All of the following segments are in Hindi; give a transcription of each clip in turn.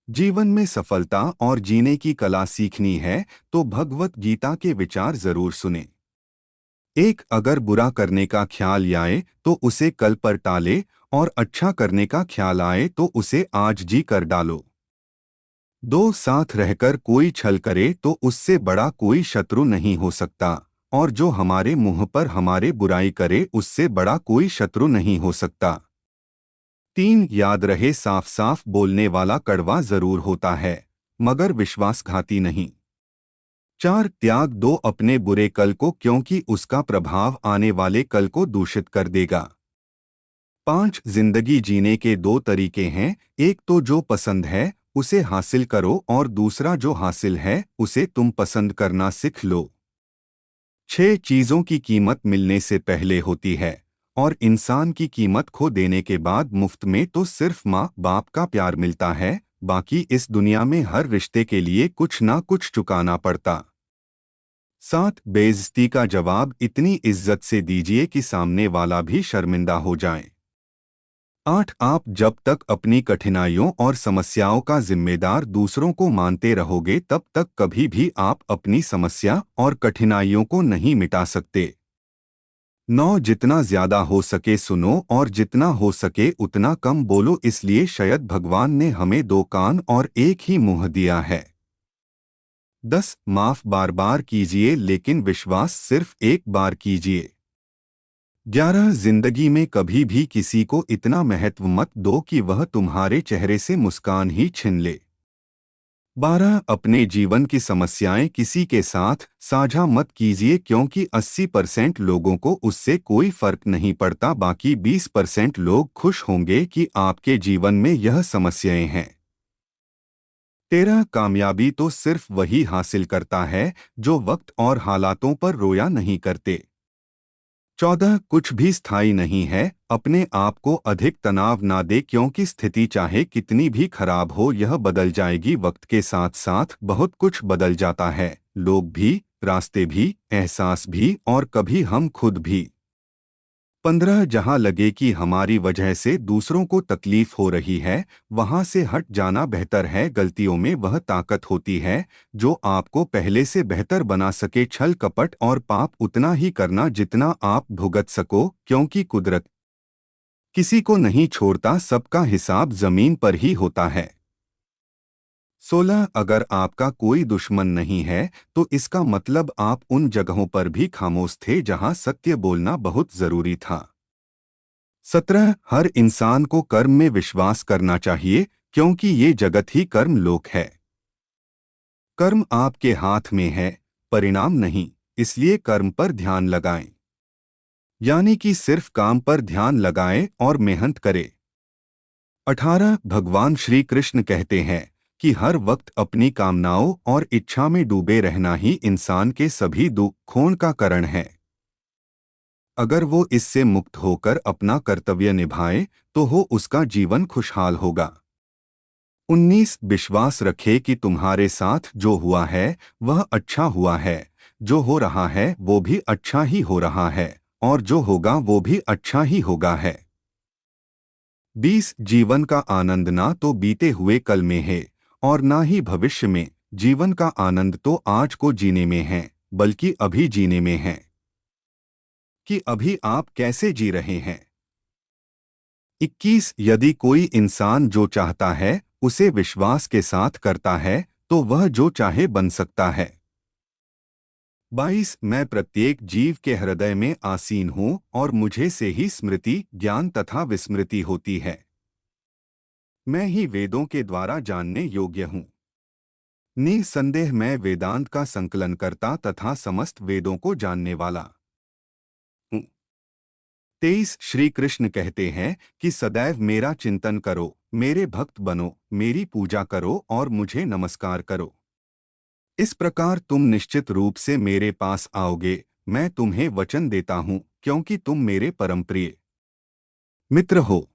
जीवन में सफलता और जीने की कला सीखनी है तो भगवत गीता के विचार जरूर सुने। एक, अगर बुरा करने का ख्याल आए तो उसे कल पर टाले, और अच्छा करने का ख्याल आए तो उसे आज जी कर डालो। दो, साथ रहकर कोई छल करे तो उससे बड़ा कोई शत्रु नहीं हो सकता, और जो हमारे मुंह पर हमारे बुराई करे उससे बड़ा कोई शत्रु नहीं हो सकता। तीन, याद रहे साफ साफ बोलने वाला कड़वा जरूर होता है मगर विश्वासघाती नहीं। चार, त्याग दो अपने बुरे कल को क्योंकि उसका प्रभाव आने वाले कल को दूषित कर देगा। पांच, जिंदगी जीने के दो तरीके हैं, एक तो जो पसंद है उसे हासिल करो और दूसरा जो हासिल है उसे तुम पसंद करना सीख लो। छह, चीजों की कीमत मिलने से पहले होती है और इंसान की कीमत खो देने के बाद मुफ्त में तो सिर्फ माँ बाप का प्यार मिलता है, बाकी इस दुनिया में हर रिश्ते के लिए कुछ ना कुछ चुकाना पड़ता। सात, बेइज्जती का जवाब इतनी इज्जत से दीजिए कि सामने वाला भी शर्मिंदा हो जाए। आठ, आप जब तक अपनी कठिनाइयों और समस्याओं का जिम्मेदार दूसरों को मानते रहोगे तब तक कभी भी आप अपनी समस्या और कठिनाइयों को नहीं मिटा सकते। नौ, जितना ज्यादा हो सके सुनो और जितना हो सके उतना कम बोलो, इसलिए शायद भगवान ने हमें दो कान और एक ही मुंह दिया है। 10, माफ बार बार कीजिए लेकिन विश्वास सिर्फ एक बार कीजिए। 11, जिंदगी में कभी भी किसी को इतना महत्व मत दो कि वह तुम्हारे चेहरे से मुस्कान ही छीन ले। 12, अपने जीवन की समस्याएं किसी के साथ साझा मत कीजिए क्योंकि 80% लोगों को उससे कोई फर्क नहीं पड़ता, बाकी 20% लोग खुश होंगे कि आपके जीवन में यह समस्याएं हैं। 13, कामयाबी तो सिर्फ वही हासिल करता है जो वक्त और हालातों पर रोया नहीं करते। 14, कुछ भी स्थायी नहीं है, अपने आप को अधिक तनाव ना दे क्योंकि स्थिति चाहे कितनी भी खराब हो यह बदल जाएगी, वक्त के साथ साथ बहुत कुछ बदल जाता है, लोग भी, रास्ते भी, एहसास भी और कभी हम खुद भी। 15, जहां लगे कि हमारी वजह से दूसरों को तकलीफ हो रही है वहां से हट जाना बेहतर है, गलतियों में वह ताकत होती है जो आपको पहले से बेहतर बना सके, छल कपट और पाप उतना ही करना जितना आप भुगत सको क्योंकि कुदरत किसी को नहीं छोड़ता, सबका हिसाब जमीन पर ही होता है। 16, अगर आपका कोई दुश्मन नहीं है तो इसका मतलब आप उन जगहों पर भी खामोश थे जहां सत्य बोलना बहुत जरूरी था। 17, हर इंसान को कर्म में विश्वास करना चाहिए क्योंकि ये जगत ही कर्म लोक है। कर्म आपके हाथ में है, परिणाम नहीं, इसलिए कर्म पर ध्यान लगाएं, यानी कि सिर्फ काम पर ध्यान लगाएं और मेहनत करें। 18, भगवान श्री कृष्ण कहते हैं कि हर वक्त अपनी कामनाओं और इच्छा में डूबे रहना ही इंसान के सभी दुखों का कारण है। अगर वो इससे मुक्त होकर अपना कर्तव्य निभाए तो हो उसका जीवन खुशहाल होगा। 19, विश्वास रखे कि तुम्हारे साथ जो हुआ है वह अच्छा हुआ है, जो हो रहा है वो भी अच्छा ही हो रहा है और जो होगा वो भी अच्छा ही होगा है। 20, जीवन का आनंद ना तो बीते हुए कल में है और ना ही भविष्य में, जीवन का आनंद तो आज को जीने में है, बल्कि अभी जीने में है कि अभी आप कैसे जी रहे हैं। 21, यदि कोई इंसान जो चाहता है उसे विश्वास के साथ करता है तो वह जो चाहे बन सकता है। 22, मैं प्रत्येक जीव के हृदय में आसीन हूँ और मुझे से ही स्मृति, ज्ञान तथा विस्मृति होती है। मैं ही वेदों के द्वारा जानने योग्य हूँ। निसंदेह मैं वेदांत का संकलन करता तथा समस्त वेदों को जानने वाला हूँ। 23, श्री कृष्ण कहते हैं कि सदैव मेरा चिंतन करो, मेरे भक्त बनो, मेरी पूजा करो और मुझे नमस्कार करो। इस प्रकार तुम निश्चित रूप से मेरे पास आओगे, मैं तुम्हें वचन देता हूँ क्योंकि तुम मेरे परम प्रिय मित्र हो।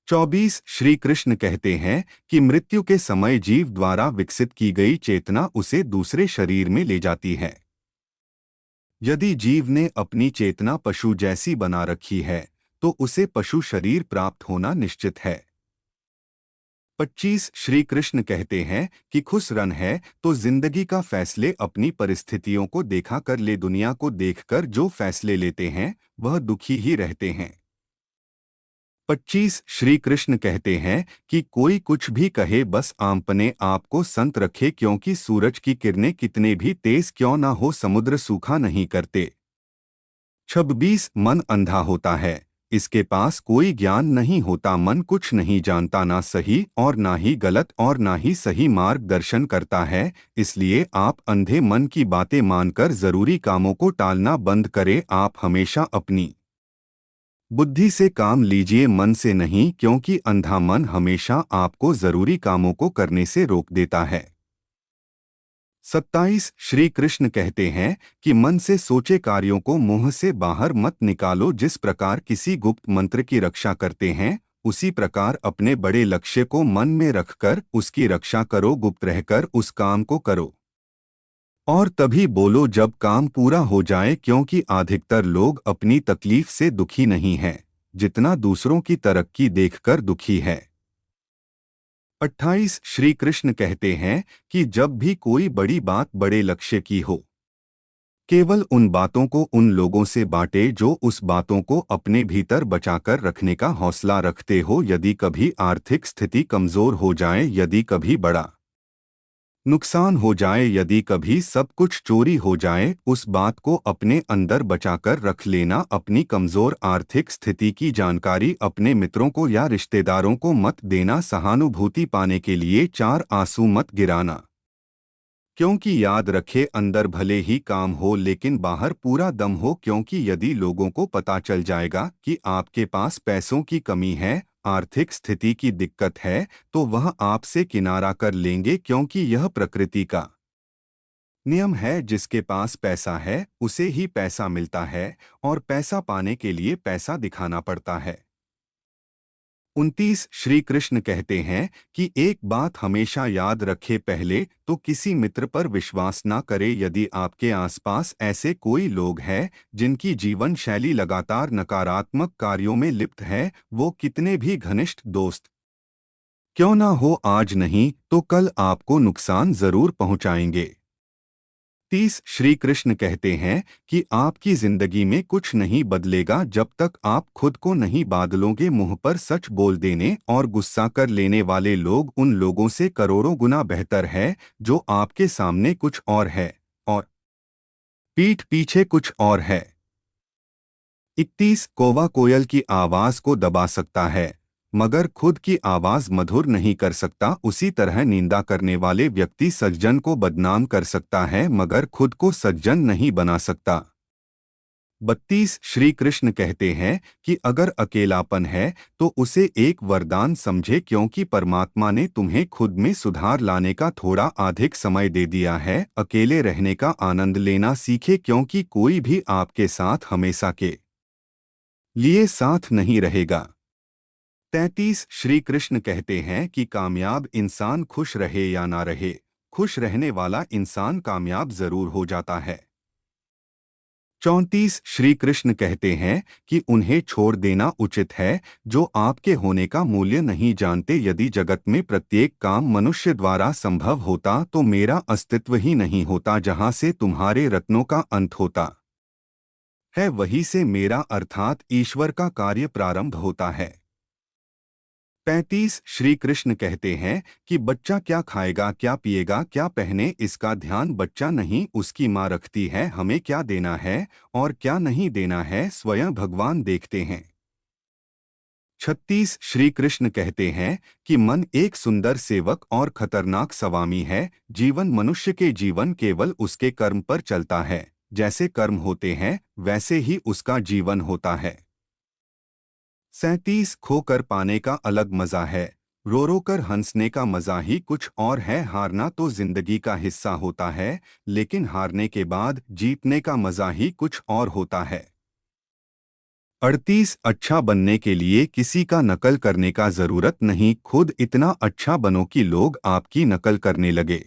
24, श्री कृष्ण कहते हैं कि मृत्यु के समय जीव द्वारा विकसित की गई चेतना उसे दूसरे शरीर में ले जाती है। यदि जीव ने अपनी चेतना पशु जैसी बना रखी है तो उसे पशु शरीर प्राप्त होना निश्चित है। 25 श्री कृष्ण कहते हैं कि खुश रन है तो जिंदगी का फैसले अपनी परिस्थितियों को देखा कर ले। दुनिया को देखकर जो फैसले लेते हैं वह दुखी ही रहते हैं। 25 श्री कृष्ण कहते हैं कि कोई कुछ भी कहे बस अपने आप को संत रखे, क्योंकि सूरज की किरणें कितने भी तेज क्यों ना हो समुद्र सूखा नहीं करते। 26 मन अंधा होता है, इसके पास कोई ज्ञान नहीं होता। मन कुछ नहीं जानता, ना सही और ना ही गलत और ना ही सही मार्गदर्शन करता है। इसलिए आप अंधे मन की बातें मानकर जरूरी कामों को टालना बंद करें। आप हमेशा अपनी बुद्धि से काम लीजिए, मन से नहीं, क्योंकि अंधा मन हमेशा आपको जरूरी कामों को करने से रोक देता है। 27 श्री कृष्ण कहते हैं कि मन से सोचे कार्यों को मुंह से बाहर मत निकालो। जिस प्रकार किसी गुप्त मंत्र की रक्षा करते हैं, उसी प्रकार अपने बड़े लक्ष्य को मन में रखकर उसकी रक्षा करो। गुप्त रहकर उस काम को करो और तभी बोलो जब काम पूरा हो जाए, क्योंकि अधिकतर लोग अपनी तकलीफ से दुखी नहीं हैं, जितना दूसरों की तरक्की देखकर दुखी है। 28 श्री कृष्ण कहते हैं कि जब भी कोई बड़ी बात बड़े लक्ष्य की हो, केवल उन बातों को उन लोगों से बांटे जो उस बातों को अपने भीतर बचाकर रखने का हौसला रखते हो। यदि कभी आर्थिक स्थिति कमजोर हो जाए, यदि कभी बड़ा नुकसान हो जाए, यदि कभी सब कुछ चोरी हो जाए, उस बात को अपने अंदर बचाकर रख लेना। अपनी कमजोर आर्थिक स्थिति की जानकारी अपने मित्रों को या रिश्तेदारों को मत देना। सहानुभूति पाने के लिए 4 आंसू मत गिराना, क्योंकि याद रखे अंदर भले ही काम हो लेकिन बाहर पूरा दम हो। क्योंकि यदि लोगों को पता चल जाएगा कि आपके पास पैसों की कमी है, आर्थिक स्थिति की दिक्कत है, तो वह आपसे किनारा कर लेंगे। क्योंकि यह प्रकृति का नियम है, जिसके पास पैसा है उसे ही पैसा मिलता है और पैसा पाने के लिए पैसा दिखाना पड़ता है। 29 श्री कृष्ण कहते हैं कि एक बात हमेशा याद रखे, पहले तो किसी मित्र पर विश्वास ना करे। यदि आपके आसपास ऐसे कोई लोग हैं जिनकी जीवन शैली लगातार नकारात्मक कार्यों में लिप्त है, वो कितने भी घनिष्ठ दोस्त क्यों ना हो, आज नहीं तो कल आपको नुकसान जरूर पहुंचाएंगे। 30 श्री कृष्ण कहते हैं कि आपकी जिंदगी में कुछ नहीं बदलेगा जब तक आप खुद को नहीं बदलोगे। मुंह पर सच बोल देने और गुस्सा कर लेने वाले लोग उन लोगों से करोड़ों गुना बेहतर है जो आपके सामने कुछ और है और पीठ पीछे कुछ और है। 31 कौवा कोयल की आवाज को दबा सकता है मगर खुद की आवाज मधुर नहीं कर सकता। उसी तरह निंदा करने वाले व्यक्ति सज्जन को बदनाम कर सकता है मगर खुद को सज्जन नहीं बना सकता। 32 श्री कृष्ण कहते हैं कि अगर अकेलापन है तो उसे एक वरदान समझे, क्योंकि परमात्मा ने तुम्हें खुद में सुधार लाने का थोड़ा अधिक समय दे दिया है। अकेले रहने का आनंद लेना सीखे, क्योंकि कोई भी आपके साथ हमेशा के लिए साथ नहीं रहेगा। 33 श्री कृष्ण कहते हैं कि कामयाब इंसान खुश रहे या ना रहे, खुश रहने वाला इंसान कामयाब जरूर हो जाता है। 34 श्री कृष्ण कहते हैं कि उन्हें छोड़ देना उचित है जो आपके होने का मूल्य नहीं जानते। यदि जगत में प्रत्येक काम मनुष्य द्वारा संभव होता तो मेरा अस्तित्व ही नहीं होता। जहां से तुम्हारे रत्नों का अंत होता है, वहीं से मेरा अर्थात ईश्वर का कार्य प्रारंभ होता है। 35 श्री कृष्ण कहते हैं कि बच्चा क्या खाएगा, क्या पिएगा, क्या पहने, इसका ध्यान बच्चा नहीं उसकी माँ रखती है। हमें क्या देना है और क्या नहीं देना है स्वयं भगवान देखते हैं। 36 श्री कृष्ण कहते हैं कि मन एक सुंदर सेवक और खतरनाक स्वामी है। जीवन मनुष्य के जीवन केवल उसके कर्म पर चलता है, जैसे कर्म होते हैं वैसे ही उसका जीवन होता है। 37 खोकर पाने का अलग मजा है, रो रो कर हंसने का मजा ही कुछ और है। हारना तो जिंदगी का हिस्सा होता है, लेकिन हारने के बाद जीतने का मजा ही कुछ और होता है। 38 अच्छा बनने के लिए किसी का नकल करने का जरूरत नहीं, खुद इतना अच्छा बनो कि लोग आपकी नकल करने लगे।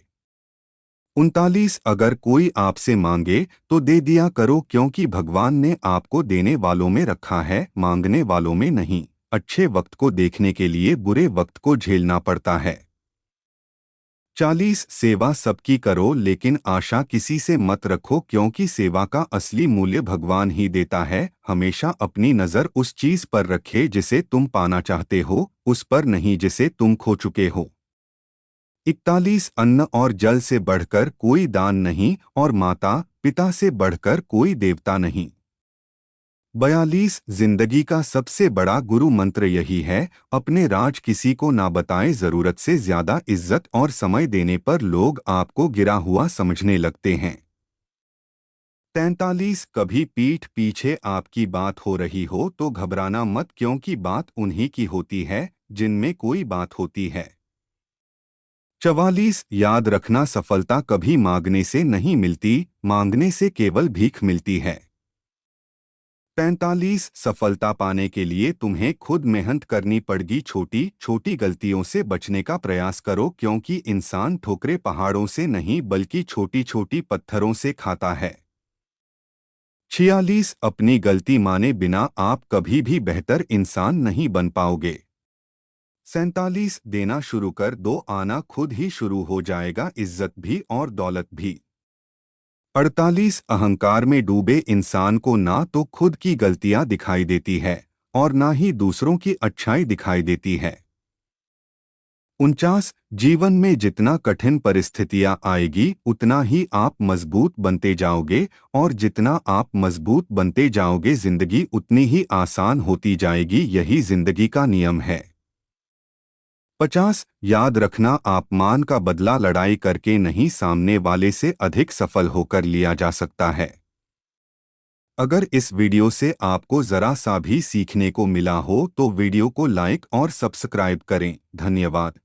39 अगर कोई आपसे मांगे तो दे दिया करो, क्योंकि भगवान ने आपको देने वालों में रखा है, मांगने वालों में नहीं। अच्छे वक्त को देखने के लिए बुरे वक्त को झेलना पड़ता है। 40 सेवा सबकी करो लेकिन आशा किसी से मत रखो, क्योंकि सेवा का असली मूल्य भगवान ही देता है। हमेशा अपनी नज़र उस चीज पर रखे जिसे तुम पाना चाहते हो, उस पर नहीं जिसे तुम खो चुके हो। 41 अन्न और जल से बढ़कर कोई दान नहीं और माता पिता से बढ़कर कोई देवता नहीं। 42 जिंदगी का सबसे बड़ा गुरु मंत्र यही है, अपने राज किसी को ना बताएं। जरूरत से ज्यादा इज्जत और समय देने पर लोग आपको गिरा हुआ समझने लगते हैं। 43 कभी पीठ पीछे आपकी बात हो रही हो तो घबराना मत, क्योंकि बात उन्हीं की होती है जिनमें कोई बात होती है। 44 याद रखना, सफलता कभी मांगने से नहीं मिलती, मांगने से केवल भीख मिलती है। 45 सफलता पाने के लिए तुम्हें खुद मेहनत करनी पड़ेगी। छोटी छोटी गलतियों से बचने का प्रयास करो, क्योंकि इंसान ठोकरे पहाड़ों से नहीं बल्कि छोटी छोटी पत्थरों से खाता है। 46 अपनी गलती माने बिना आप कभी भी बेहतर इंसान नहीं बन पाओगे। 47 देना शुरू कर दो, आना खुद ही शुरू हो जाएगा, इज्जत भी और दौलत भी। 48 अहंकार में डूबे इंसान को ना तो खुद की गलतियां दिखाई देती है और ना ही दूसरों की अच्छाई दिखाई देती है। 49 जीवन में जितना कठिन परिस्थितियां आएगी उतना ही आप मजबूत बनते जाओगे, और जितना आप मजबूत बनते जाओगे जिंदगी उतनी ही आसान होती जाएगी। यही जिंदगी का नियम है। 50 याद रखना, अपमान का बदला लड़ाई करके नहीं, सामने वाले से अधिक सफल होकर लिया जा सकता है। अगर इस वीडियो से आपको जरा सा भी सीखने को मिला हो तो वीडियो को लाइक और सब्सक्राइब करें। धन्यवाद।